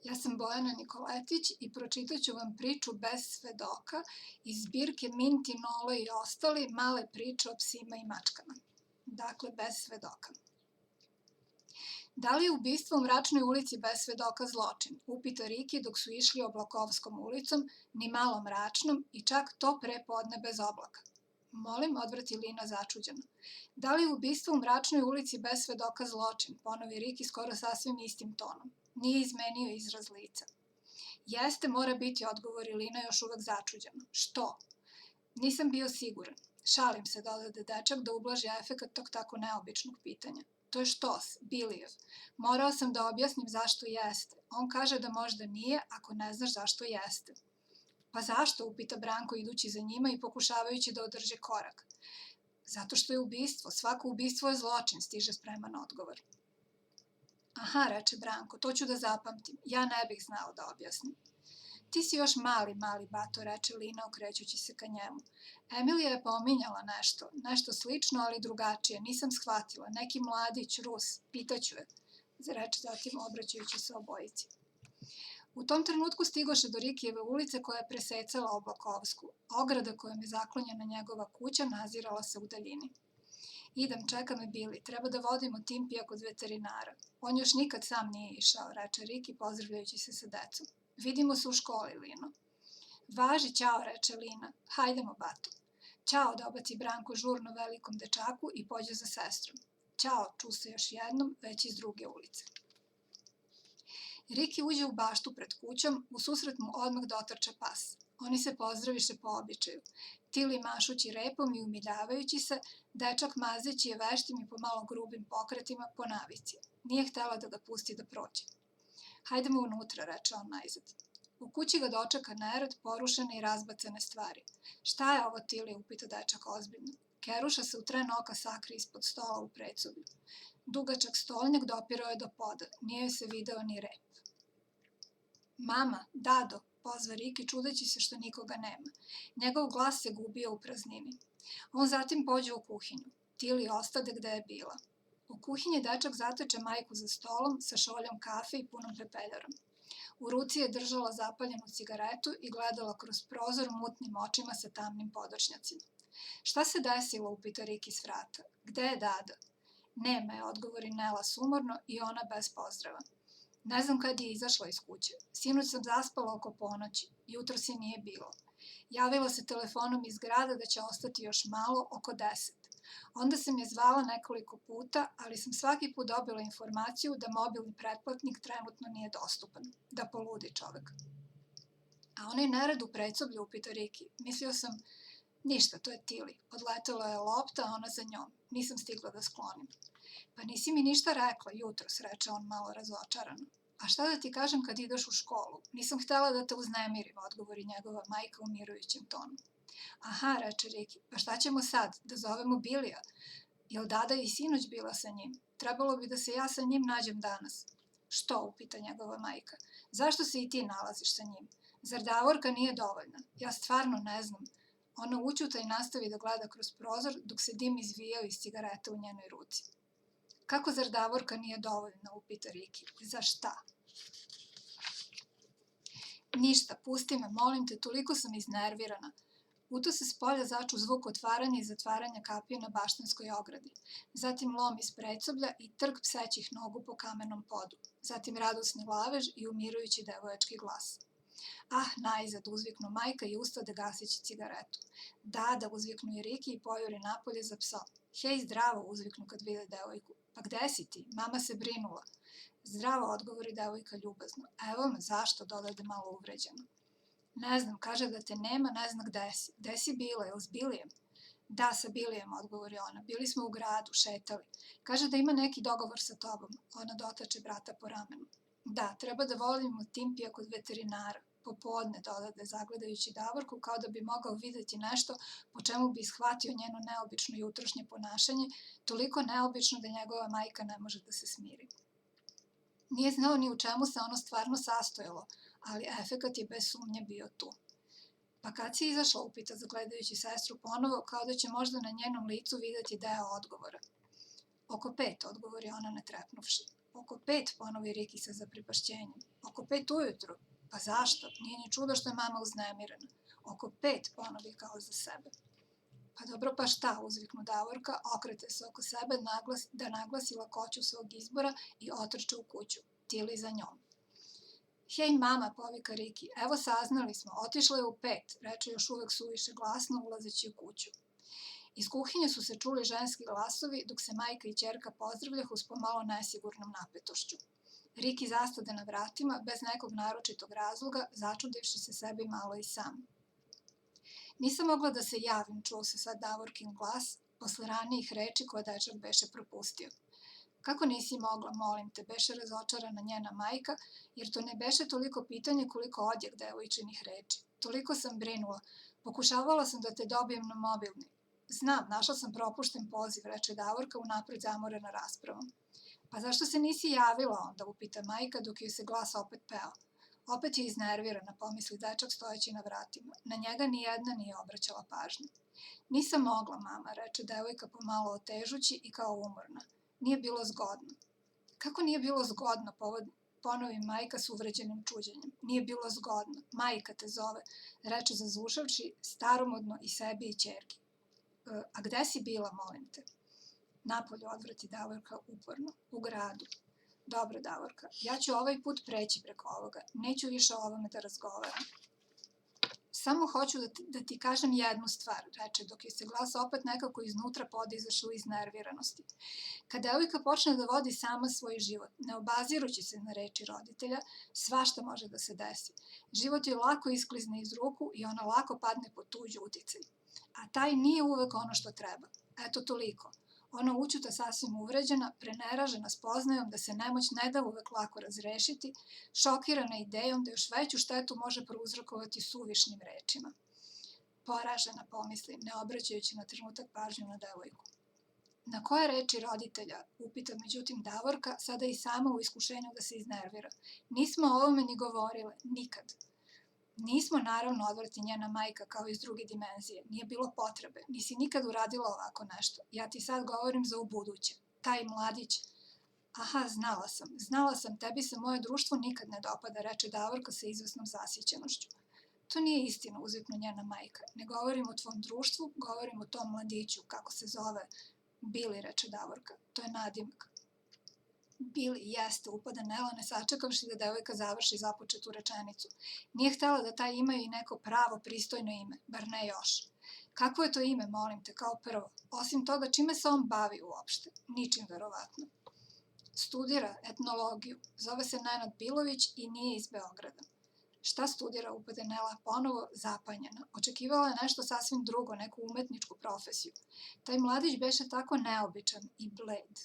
Ja sam Bojana Nikoletić i pročitat ću vam priču bez svedoka iz zbirke Minti, Nole i ostali male priče o psima i mačkama. Dakle, bez svedoka. Da li je ubistvo u Mračnoj ulici bez svedoka zločin? Upita Riki dok su išli Oblakovskom ulicom, ni malo mračnom i čak to pre podne bez oblaka. Molim, odvrati Lina začuđeno. Da li je ubistvo u Mračnoj ulici bez svedoka zločin? Ponovi Riki skoro sasvim istim tonom. Nije izmenio izraz lica. Jeste, mora biti, odgovori Lina još uvek začuđeno. Što? Nisam bio siguran. Šalim se, dodade dečak da ublaži efekat tog tako neobičnog pitanja. To je štos, Bilijev. Morao sam da objasnim zašto jeste. On kaže da možda nije, ako ne znaš zašto jeste. Pa zašto, upita Branko idući za njima i pokušavajući da održe korak. Zato što je ubistvo, svako ubistvo je zločin, stiže spreman odgovor. Aha, reče Branko, to ću da zapamtim, ja ne bih znao da objasnim. Ti si još mali bato, reče Lina okrećući se ka njemu. Emilija je pominjala nešto slično, ali drugačije, nisam shvatila, neki mladić, Rus, pitaću je, reče zatim obraćajući se obojici. U tom trenutku stigoše do Rikijeve ulice koja je presecala Oblakovsku. Ograda kojom je zaklonjena njegova kuća nazirala se u daljini. Idem, čeka me Bili, treba da vodimo Timpija kod veterinara. On još nikad sam nije išao, reče Riki pozdravljajući se sa decom. Vidimo se u školi, Lino. Važi, ćao, reče Lina. Hajdemo, bato. Ćao, dobaci Branko žurno velikom dečaku i pođe za sestrom. Ćao, ču se još jednom, već iz druge ulice. Riki uđe u baštu pred kućom, u susret mu odmah dotrča pas. Oni se pozdraviše po običaju. Tili mašući repom i umiljavajući se, dečak mazeći je veštim i pomalo grubim pokretima po navici. Nije htela da ga pusti da prođe. Hajdemo unutra, reče on najzad. U kući ga dočeka nered, porušene i razbacane stvari. Šta je ovo, Tili, upita dečak ozbiljno. Keruša se u tren oka sakri ispod stola u predsoblju. Dugačak stolnjak dopirao je do poda, nije joj se video ni rep. Mama, Dado, pozva Riki čudeći se što nikoga nema. Njegov glas se gubio u praznini. On zatim pođe u kuhinju. Tili ostade gde je bila. U kuhinji dečak zateče majku za stolom sa šoljom kafe i punom pepeljarom. U ruci je držala zapaljenu cigaretu i gledala kroz prozor mutnim očima sa tamnim podočnjacima. Šta se desilo, upita Riki s vrata. Gde je Dada? Nema je, odgovori Nela sumorno i ona bez pozdrava. Ne znam kad je izašla iz kuće. Sinoć sam zaspala oko ponoći. Jutros je nije bilo. Javila se telefonom iz grada da će ostati još malo, oko 10. Onda sam je zvala nekoliko puta, ali sam svaki put dobila informaciju da mobilni pretplatnik trenutno nije dostupan. Da poludi čovek. A onaj nered u predsoblju, upita Riki. Mislio sam, ništa, to je Tili. Odletela je lopta, a ona za njom. Nisam stigla da sklonim. Pa nisi mi ništa rekla jutros, reče on malo razočarano. A šta da ti kažem kad ideš u školu? Nisam htela da te uznemirim, odgovori njegova majka umirujućim tonom. Aha, reče Riki, pa šta ćemo sad, da zovemo Bilija? Jel Dada i sinoć bila sa njim? Trebalo bi da se ja sa njim nađem danas. Što, upita njegova majka, zašto se i ti nalaziš sa njim? Zar Davorka nije dovoljna? Ja stvarno ne znam. Ona učuta i nastavi da gleda kroz prozor dok se dim izvijao iz cigareta u njenoj ruci. Kako zar Davorka nije dovoljna, upita Riki. Za šta? Ništa, pusti me, molim te, toliko sam iznervirana. U to se s polja začu zvuk otvaranja i zatvaranja kapije na baštenskoj ogradi. Zatim lom iz predsoblja i trk psećih nogu po kamenom podu. Zatim radosni lavež i umirujući devojački glas. Ah, najzad, uzviknu majka i ustade gasići cigaretu. Da, uzviknu i Riki i pojuri napolje za psom. Hej, zdravo, uzviknu kad vide devojku. Pa gde si ti? Mama se brinula. Zdravo, odgovori devojka ljubazno. Evo me, zašto, dodade malo uvređeno. Ne znam, kaže da te nema, ne zna gde si. Gde si bila, jel s Bilijem? Da, sa Bilijem, odgovori ona. Bili smo u gradu, šetali. Kaže da ima neki dogovor sa tobom. Ona dotače brata po ramenu. Da, treba da volimo Timpija kod veterinara. Popodne, dodade, zagledajući Davorku, kao da bi mogao videti nešto po čemu bi shvatio njeno neobično jutrošnje ponašanje, toliko neobično da njegova majka ne može da se smiri. Nije znao ni u čemu se ono stvarno sastojalo, ali efekat je bez sumnje bio tu. Pa kad si izašla, upita zagledajući sestru ponovo, kao da će možda na njenom licu videti deo odgovora. Oko 5, odgovori ona ne trepnuvši. Oko 5, ponovi Riki sa zaprepašćenjem. Oko 5 ujutru? Pa zašto? Nije ni čudo što je mama uznemirena. Oko 5, ponovi kao za sebe. Pa dobro, pa šta, uzviknu Davorka, okrete se oko sebe da naglasi lakoću svog izbora i otrče u kuću. Tili za njom. Hej mama, povika Riki, evo saznali smo, otišla je u 5, reče još uvek suviše glasno ulazeći u kuću. Iz kuhinje su se čuli ženski glasovi dok se majka i ćerka pozdravljahu s pomalo nesigurnom napetošću. Riki zastade na vratima bez nekog naročitog razloga, začudivši se sebi malo i sam. Nisam mogla da se javim, čuo se sad Davorkin glas, posle ranijih reči koje dečak beše propustio. Kako nisi mogla, molim te, beše razočarana njena majka, jer to ne beše toliko pitanje koliko odjek devojčinih reči. Toliko sam brinula. Pokušavala sam da te dobijem na mobilni. Znam, našla sam propušten poziv, reče Davorka unapred zamorena raspravom. Pa zašto se nisi javila onda, upita majka dok joj se glas opet peo. Opet je iznervirana, pomisli dečak stojeći na vratima. Na njega nijedna nije obraćala pažnju. Nisam mogla, mama, reče devojka pomalo otežući i kao umorna. Nije bilo zgodno. Kako nije bilo zgodno, ponovi majka s uvređenim čuđenjem. Nije bilo zgodno. Majka te zove, reče zazušavši staromodno i sebi i ćerki. A gde si bila, molim te? Napolju, odvrati Davorka uporno. U gradu. Dobro, Davorka, ja ću ovaj put preći preko ovoga. Neću više o ovome da razgovaram. Samo hoću da ti kažem jednu stvar, reče, dok je se glas opet nekako iznutra podizašao iz nerviranosti. Kad devojka počne da vodi sama svoj život, ne obazirući se na reči roditelja, svašta može da se desi. Život joj lako isklizne iz ruku i ona lako padne pod tuđ uticaj. A taj nije uvek ono što treba. Eto toliko. Ona učuta sasvim uvređena, preneražena spoznajom da se nemoć ne da uvek lako razrešiti, šokirana idejom da još veću štetu može prouzrokovati suvišnim rečima. Poražena, pomisli, ne obraćajući na trenutak pažnju na devojku. Na koje reči roditelja, upita međutim Davorka, sada i sama u iskušenju da se iznervira. Nismo o ovome ni govorile, nikad. Nismo, naravno, odvrti njena majka kao iz druge dimenzije. Nije bilo potrebe. Nisi nikad uradila ovako nešto. Ja ti sad govorim za ubuduće. Taj mladić... Aha, znala sam, tebi se moje društvo nikad ne dopada, reče Davorka sa izvesnom zasićenošću. To nije istina, uzviknu njena majka. Ne govorim o tvom društvu, govorim o tom mladiću, kako se zove. Bili, reče Davorka. To je nadimak. Bili, jeste, upada Nela, ne sačekavši da devojka završi započetu rečenicu. Nije htela da taj imaju i neko pravo, pristojno ime, bar ne još. Kakvo je to ime, molim te, kao prvo? Osim toga, čime se on bavi uopšte? Ničim, verovatno. Studira etnologiju. Zove se Nenad Bilović i nije iz Beograda. Šta studira, upade Nela ponovo, zapanjena. Očekivala je nešto sasvim drugo, neku umetničku profesiju. Taj mladić beše tako neobičan i bled.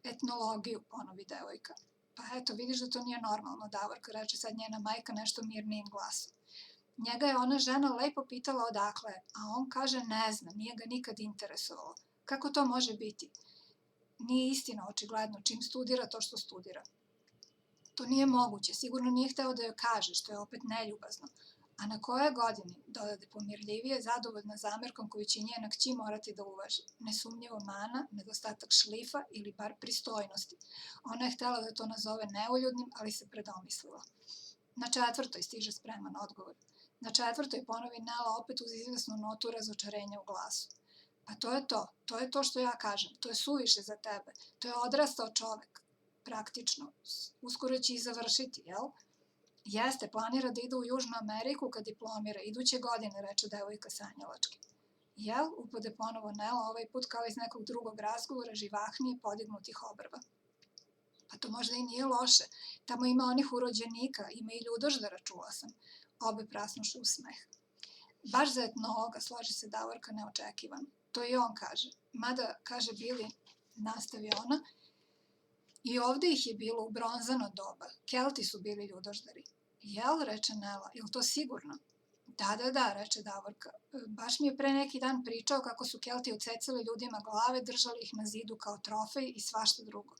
Etnologiju, ponovi devojka. Pa eto, vidiš da to nije normalno, Davorka, reče sad njena majka nešto mirnijim glasom. Njega je ona žena lepo pitala odakle je, a on kaže ne zna, nije ga nikad interesovalo. Kako to može biti? Nije istina, očigledno, čim studira to što studira. To nije moguće, sigurno nije hteo da joj kaže, što je opet neljubazno. A na kojoj godini, dodade pomirljivije, zadovoljna zamerkom koju će njena kći morati da uvaži. Nesumnjivo mana, nedostatak šlifa ili bar pristojnosti. Ona je htela da to nazove neuljudnim, ali se predomislila. Na 4. stiže spreman odgovor. Na 4. ponovi Nela opet uz izvesnu notu razočarenja u glasu. Pa to je to što ja kažem, to je suviše za tebe, to je odrastao čovek, praktično, uskoro će i završiti, jel? Jeste, planira da ide u Južnu Ameriku kad diplomira, iduće godine, reče devojka sanjalački. Jel, upade ponovo Nela, ovaj put kao iz nekog drugog razgovora, živahnije podignutih obrva. Pa to možda i nije loše, tamo ima onih urođenika, ima i ljudoždara, čula sam. Obe prasnuše u smeh. Baš za etnologa, složi se Davorka neočekivano. To i on kaže. Mada, kaže Bili, nastavi ona, i ovde ih je bilo u bronzano doba. Kelti su bili ljudoždari. Jel, reče Nela, je li to sigurno? Da, reče Davorka. Baš mi je pre neki dan pričao kako su Kelti odsecali ljudima glave, držali ih na zidu kao trofej i svašta drugo.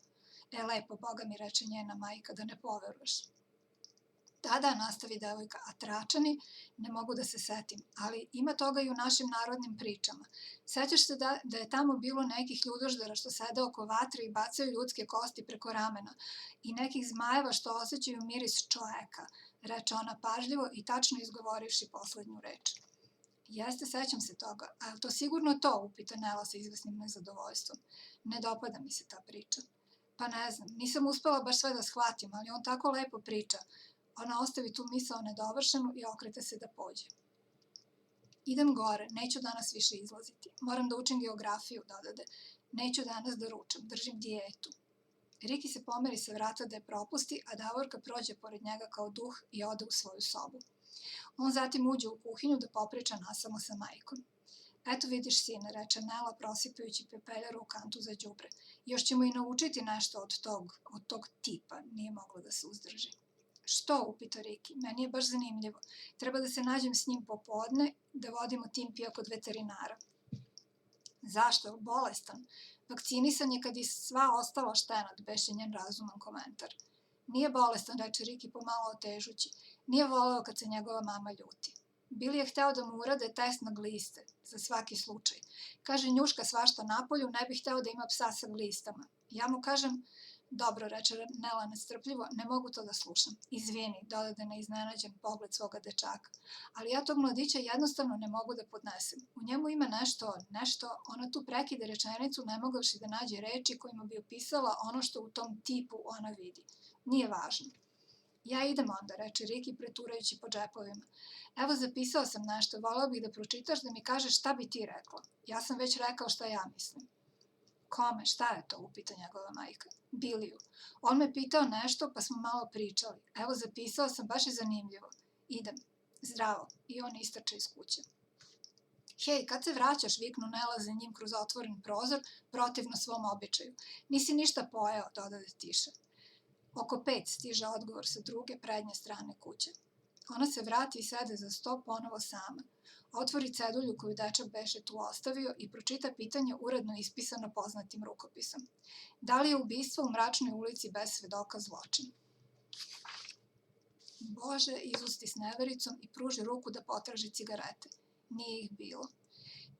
Lepo, Boga mi, reče njena majka, da ne poveruješ. Da, nastavi devojka, a Tračani, ne mogu da se setim, ali ima toga i u našim narodnim pričama. Sećaš se da je tamo bilo nekih ljudoždara što sede oko vatre i bacaju ljudske kosti preko ramena i nekih zmajeva što osjećaju miris čoveka, reče ona pažljivo i tačno izgovorivši poslednju reč. Jeste, sećam se toga, a je to sigurno to, upita Nela sa izvesnim nezadovoljstvom. Ne dopada mi se ta priča. Pa ne znam, nisam uspela baš sve da shvatim, ali on tako lepo priča. Ona ostavi tu misao nedovršenu i okreta se da pođe. Idem gore, neću danas više izlaziti. Moram da učim geografiju, dodade. Neću danas da ručam, držim dijetu. Riki se pomeri sa vrata da je propusti, a Davorka prođe pored njega kao duh i ode u svoju sobu. On zatim uđe u kuhinju da popriča nasamo sa majkom. Eto vidiš, sine, reče Nela prosipajući pepeljaru u kantu za đubre. Još ćemo i naučiti nešto od tog tipa, nije moglo da se uzdrži. Što, upita Riki, meni je baš zanimljivo. Treba da se nađem s njim popodne, da vodimo Timpija kod veterinara. Zašto? Bolestan. Vakcinisan je kad je sva ostala štenad, beše njen razuman komentar. Nije bolestan, reče Riki pomalo otežući. Nije voleo kad se njegova mama ljuti. Bili je hteo da mu urade test na gliste, za svaki slučaj. Kaže, njuška svašta napolju, ne bih hteo da ima psa sa glistama. Ja mu kažem, dobro, reče Nela nestrpljivo, ne mogu to da slušam. Izvini, dodade na iznenađen pogled svoga dečaka. Ali ja tog mladića jednostavno ne mogu da podnesem. U njemu ima nešto, ona tu prekide rečenicu ne mogavši da nađe reči kojima bi opisala ono što u tom tipu ona vidi. Nije važno. Ja idem onda, reče Riki preturajući po džepovima. Evo, zapisao sam nešto, voleo bih da pročitaš da mi kažeš šta bi ti rekla. Ja sam već rekao šta ja mislim. Kome, šta je to, upita njegova majka. Biliju. On me pitao nešto pa smo malo pričali. Evo, zapisao sam, baš je zanimljivo. Idem. Zdravo. I on istrče iz kuće. Hej, kad se vraćaš, viknu Nela za njim kroz otvoren prozor, protivno svom običaju. Nisi ništa pojeo, dodade tiše. Oko 5 stiže odgovor sa druge prednje strane kuće. Ona se vrati i sede za sto ponovo sama. Otvori cedulju koju dečak beše tu ostavio i pročita pitanje uredno ispisano poznatim rukopisom. Da li je ubistvo u mračnoj ulici bez svedoka zločin? Bože, izusti s nevericom i pruži ruku da potraži cigarete. Nije ih bilo.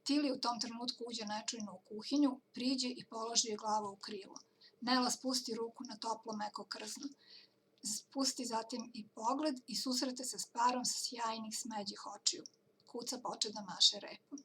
Tili u tom trenutku uđe nečujno u kuhinju, priđe i položi joj glavu u krilo. Nela spusti ruku na toplo meko krzno. Spusti zatim i pogled i susrete se s parom sjajnih smeđih očiju. Kuca poče da maše repom.